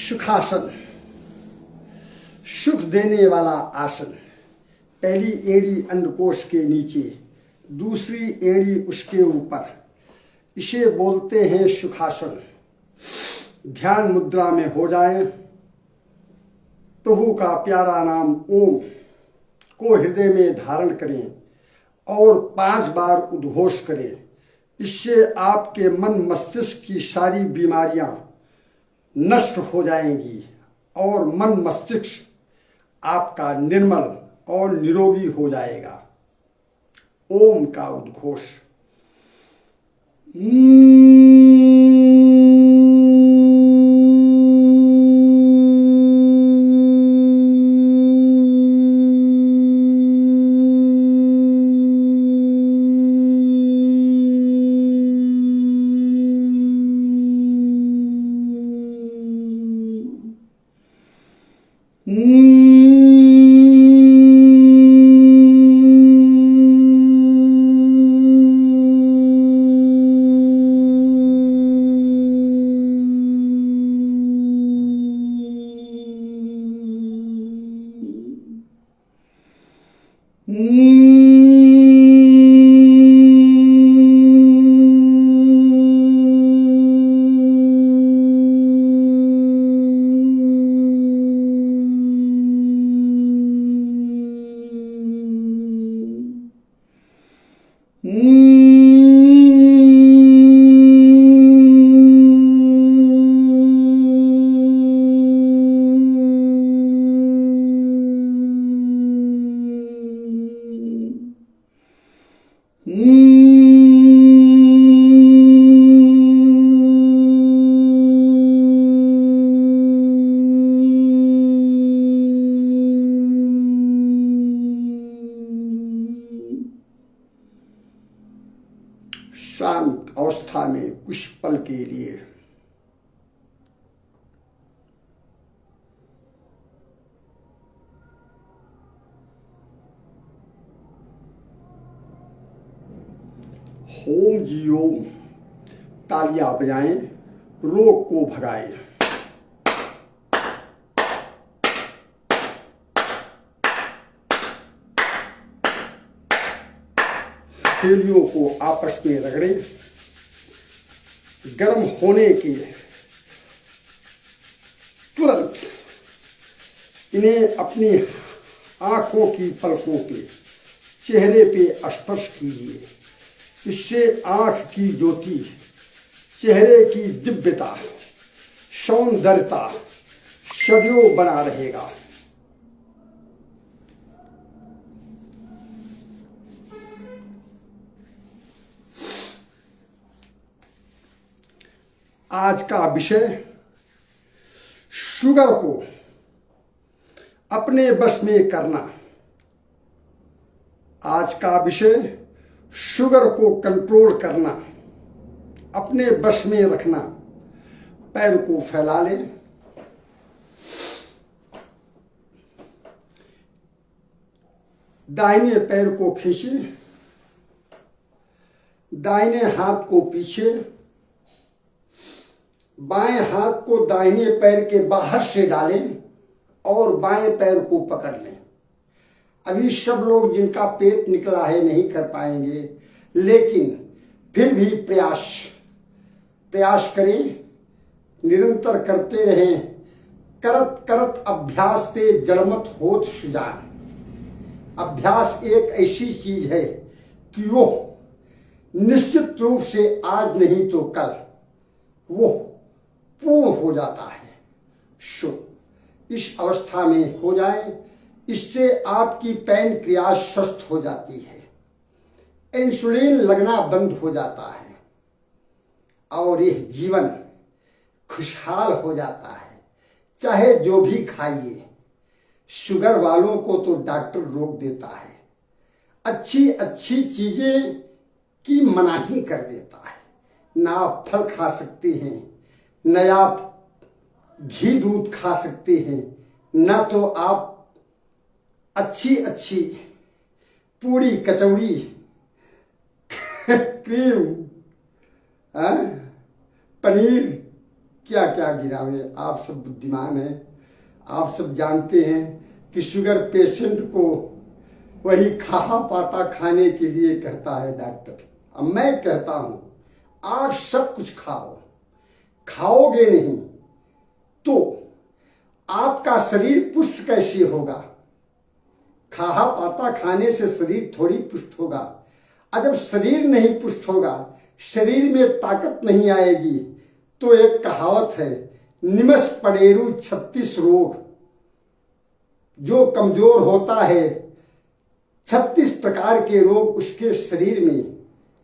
सुखासन, सुख देने वाला आसन। पहली एड़ी अंडकोश के नीचे, दूसरी एड़ी उसके ऊपर। इसे बोलते हैं सुखासन। ध्यान मुद्रा में हो जाएं। प्रभु का प्यारा नाम ओम को हृदय में धारण करें और 5 बार उद्घोष करें। इससे आपके मन मस्तिष्क की सारी बीमारियां नष्ट हो जाएंगी और मन मस्तिष्क आपका निर्मल और निरोगी हो जाएगा। ओम का उद्घोष। शांत अवस्था में कुछ पल के लिए ओम जी ओम तालियां बजाएं, रोग को भगाएं। हथेलियों को आपस में रगड़ें। गर्म होने के तुरंत इन्हें अपनी आंखों की पलकों पे, चेहरे पे स्पर्श कीजिए। इससे आंख की ज्योति, चेहरे की दिव्यता, सौंदर्यता सदैव बना रहेगा। आज का विषय शुगर को अपने बस में करना। आज का विषय शुगर को कंट्रोल करना, अपने बस में रखना। पैर को फैला लें। दाहिने पैर को खींचें, दाहिने हाथ को पीछे, बाएं हाथ को दाहिने पैर के बाहर से डालें और बाएं पैर को पकड़ लें। अभी सब लोग जिनका पेट निकला है नहीं कर पाएंगे, लेकिन फिर भी प्रयास करें, निरंतर करते रहें। करत करत अभ्यास ते जड़मत होत सुजान। अभ्यास एक ऐसी चीज है कि वो निश्चित रूप से आज नहीं तो कल वो पूर्ण हो जाता है। इस अवस्था में हो जाए, इससे आपकी पैनक्रियाज स्वस्थ हो जाती है, इंसुलिन लगना बंद हो जाता है और यह जीवन खुशहाल हो जाता है। चाहे जो भी खाइए, शुगर वालों को तो डॉक्टर रोक देता है, अच्छी अच्छी चीजें की मनाही कर देता है। ना आप फल खा सकते हैं, न आप घी दूध खा सकते हैं, न तो आप अच्छी अच्छी पूड़ी कचौड़ी क्रीम पनीर क्या क्या गिरावे। आप सब बुद्धिमान हैं, आप सब जानते हैं कि शुगर पेशेंट को वही खा पाता खाने के लिए कहता है डॉक्टर। अब मैं कहता हूं आप सब कुछ खाओ, खाओगे नहीं तो आपका शरीर पुष्ट कैसे होगा। खा पाता खाने से शरीर थोड़ी पुष्ट होगा। और जब शरीर नहीं पुष्ट होगा, शरीर में ताकत नहीं आएगी, तो एक कहावत है, निमस पड़ेरु 36 रोग। जो कमजोर होता है 36 प्रकार के रोग उसके शरीर में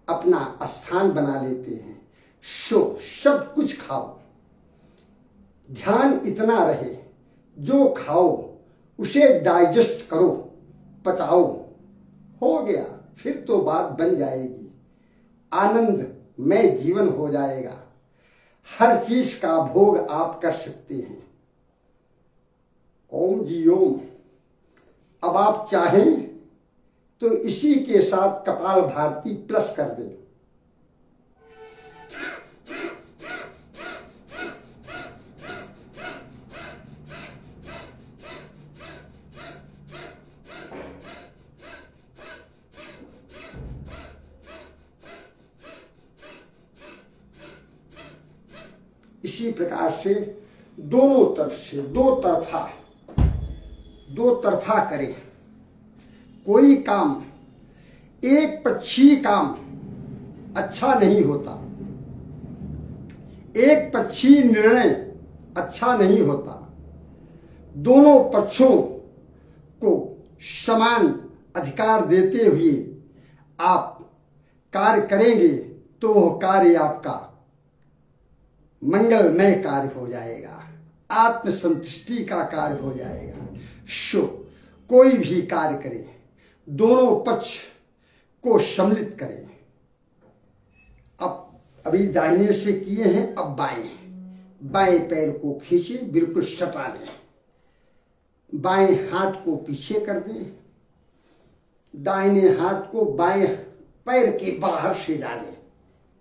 अपना स्थान बना लेते हैं। सब कुछ खाओ, ध्यान इतना रहे जो खाओ उसे डाइजेस्ट करो, पचाओ, हो गया, फिर तो बात बन जाएगी। आनंदमय जीवन हो जाएगा। हर चीज का भोग आप कर सकते हैं। ओम जी ओम। अब आप चाहें तो इसी के साथ कपाल भारती प्लस कर दें। इसी प्रकार से दोनों तरफ से दो तरफा करें। कोई काम, एक पक्षी काम अच्छा नहीं होता, एक पक्षी निर्णय अच्छा नहीं होता। दोनों पक्षों को समान अधिकार देते हुए आप कार्य करेंगे तो वह कार्य आपका मंगलमय कार्य हो जाएगा, आत्मसंतुष्टि का कार्य हो जाएगा। कोई भी कार्य करें, दोनों पक्ष को सम्मिलित करें। अब अभी दाहिने से किए हैं, अब बाएं पैर को खींचे, बिल्कुल सटा लें। बाएं हाथ को पीछे कर दें, दाहिने हाथ को बाएं पैर के बाहर से डालें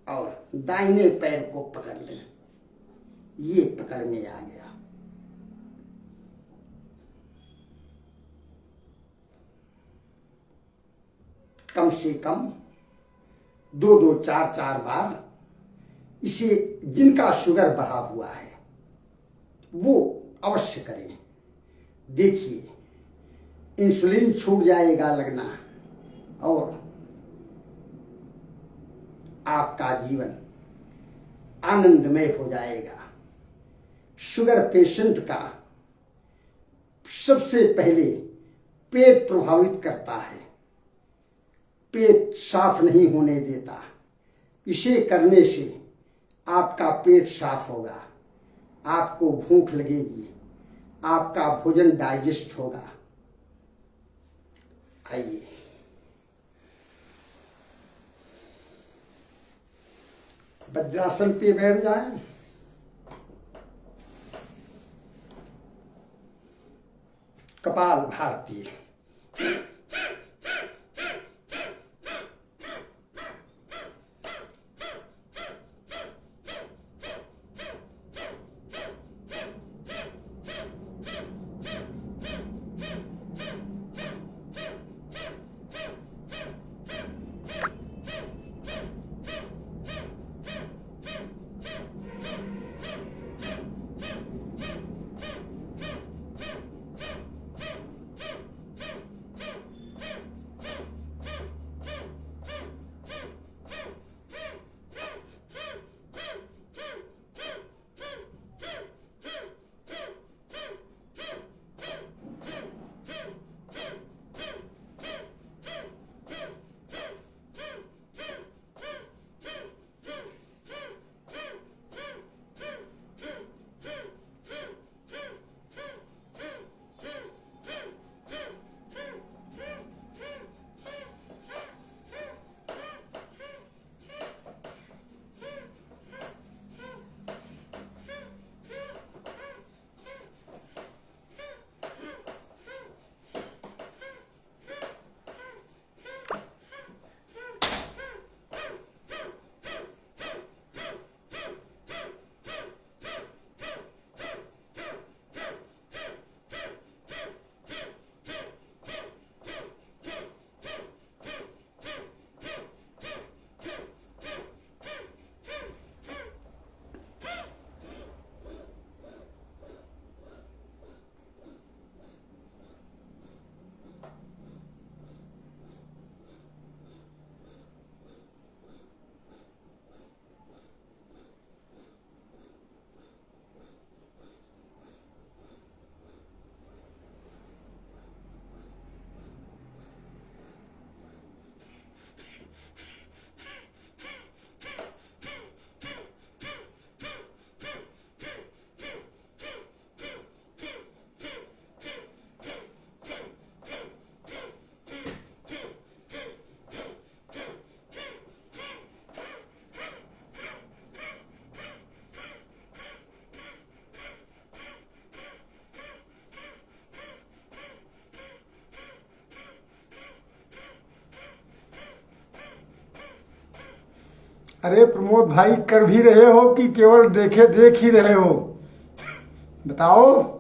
और दाहिने पैर को पकड़ लें। ये पकड़ में आ गया। कम से कम 2-2, 4-4 बार इसे, जिनका शुगर बढ़ा हुआ है वो अवश्य करें। देखिए इंसुलिन छूट जाएगा लगना और आपका जीवन आनंदमय हो जाएगा। शुगर पेशेंट का सबसे पहले पेट प्रभावित करता है, पेट साफ नहीं होने देता। इसे करने से आपका पेट साफ होगा, आपको भूख लगेगी, आपका भोजन डाइजेस्ट होगा। आइए वज्रासन पे बैठ जाएं। कपाल भारती। अरे प्रमोद भाई, कर भी रहे हो कि केवल देख ही रहे हो? बताओ।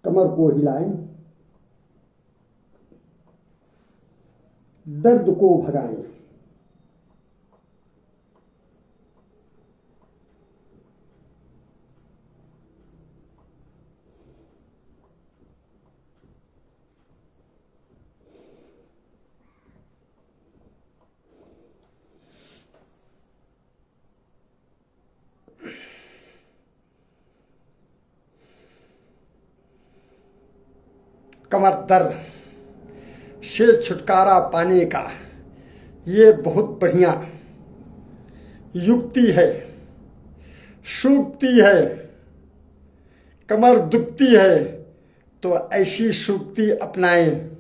कमर को हिलाएं, दर्द को भगाएं। कमर दर्द से छुटकारा पाने का ये बहुत बढ़िया युक्ति है, सूक्ति है। कमर दुखती है तो ऐसी सूक्ति अपनाएं।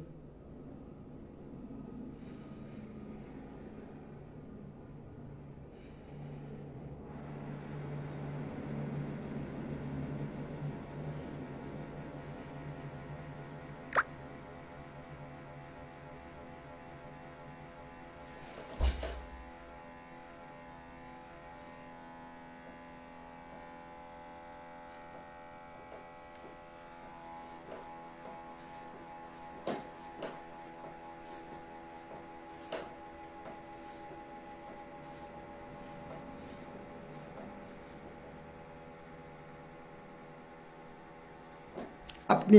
अपनी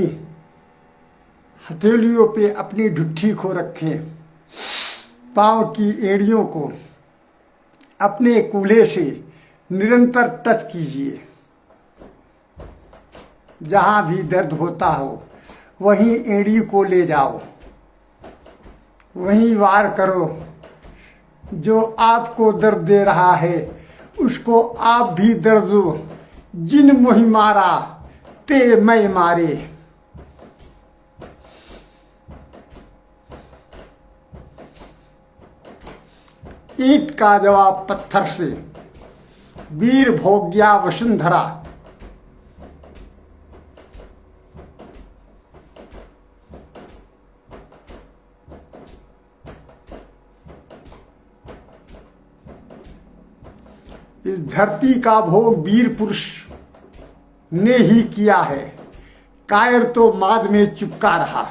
हथेलियों पे अपनी ढुट्ठी को रखें, पांव की एड़ियों को अपने कूल्हे से निरंतर टच कीजिए। जहां भी दर्द होता हो वहीं एड़ी को ले जाओ, वहीं वार करो। जो आपको दर्द दे रहा है उसको आप भी दर्द दो। जिन मोहि मारा ते मैं मारे। ईंट का जवाब पत्थर से, वीर भोग्या वसुंधरा। इस धरती का भोग वीर पुरुष ने ही किया है, कायर तो माद में चिपका रहा।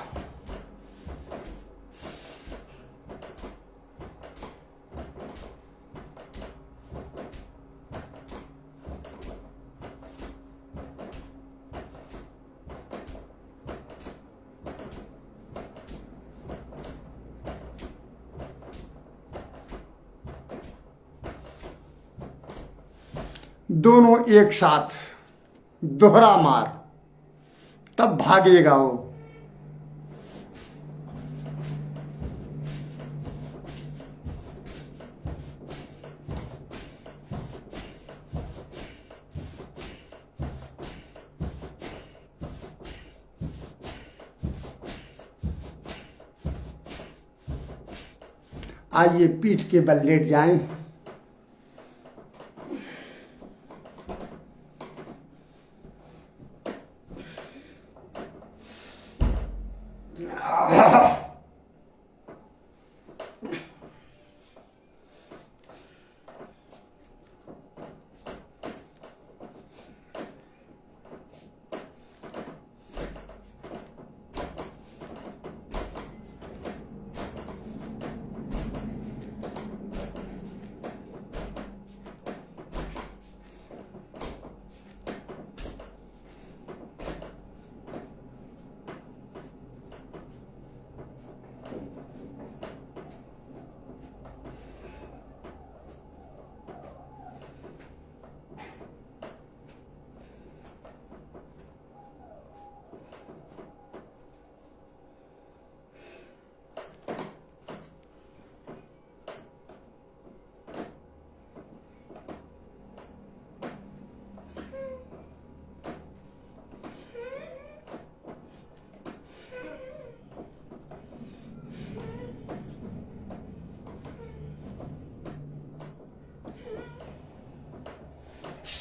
दोनों एक साथ दोहरा मार, तब भागेगा वो। आइए पीठ के बल लेट जाएं।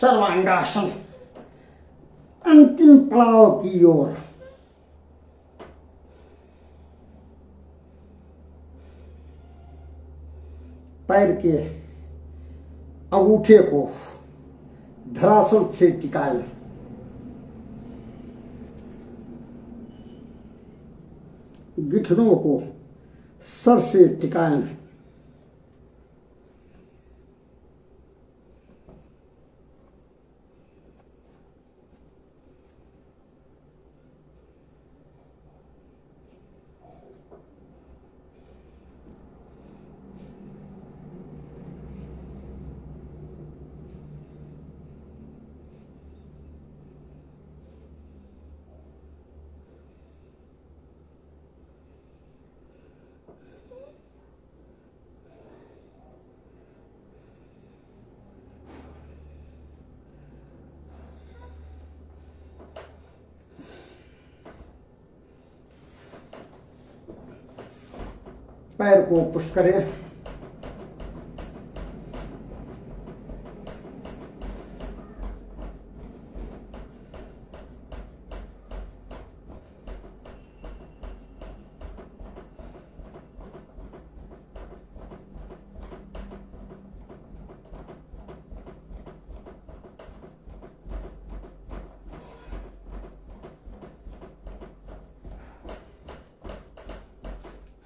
सर्वांगासन अंतिम पड़ाव की ओर। पैर के अंगूठे को धरातल से टिकाएं। गिठनों को सर से टिकाएं। पैर को पुश करें।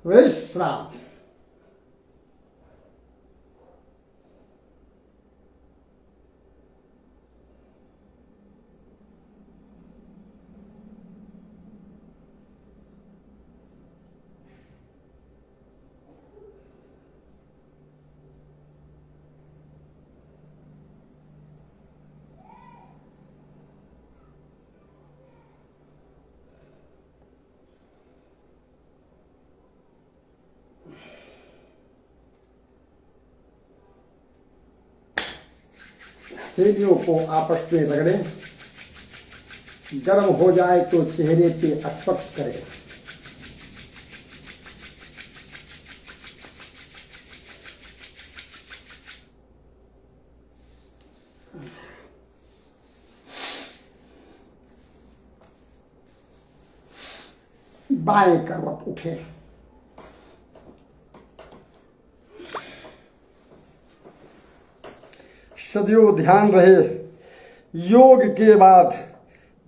विश्राम। हथेलियों को आपस में रगड़ें। गर्म हो जाए तो चेहरे पे स्पर्श करें। बाएं करवट उठे। सदैव ध्यान रहे, योग के बाद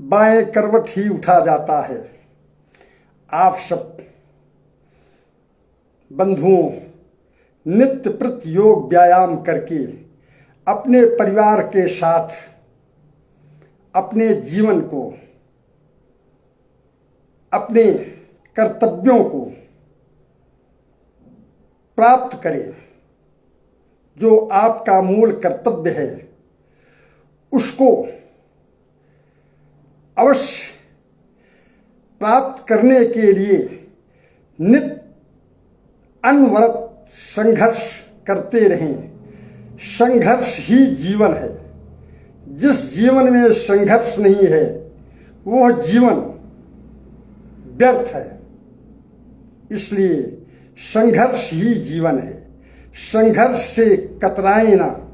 बाएं करवट ही उठा जाता है। आप सब बंधुओं, नित्य प्रति योग व्यायाम करके अपने परिवार के साथ अपने जीवन को, अपने कर्तव्यों को प्राप्त करें। जो आपका मूल कर्तव्य है उसको अवश्य प्राप्त करने के लिए नित्य अनवरत संघर्ष करते रहें। संघर्ष ही जीवन है। जिस जीवन में संघर्ष नहीं है वह जीवन व्यर्थ है। इसलिए संघर्ष ही जीवन है। संघर्ष से कतराए ना,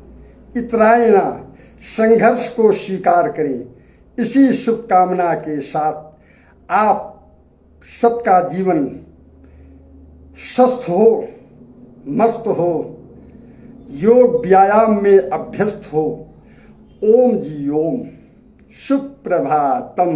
इतराए ना, संघर्ष को स्वीकार करें। इसी शुभकामना के साथ आप सबका जीवन स्वस्थ हो, मस्त हो, योग व्यायाम में अभ्यस्त हो। ओम जी ओम। सुप्रभातम।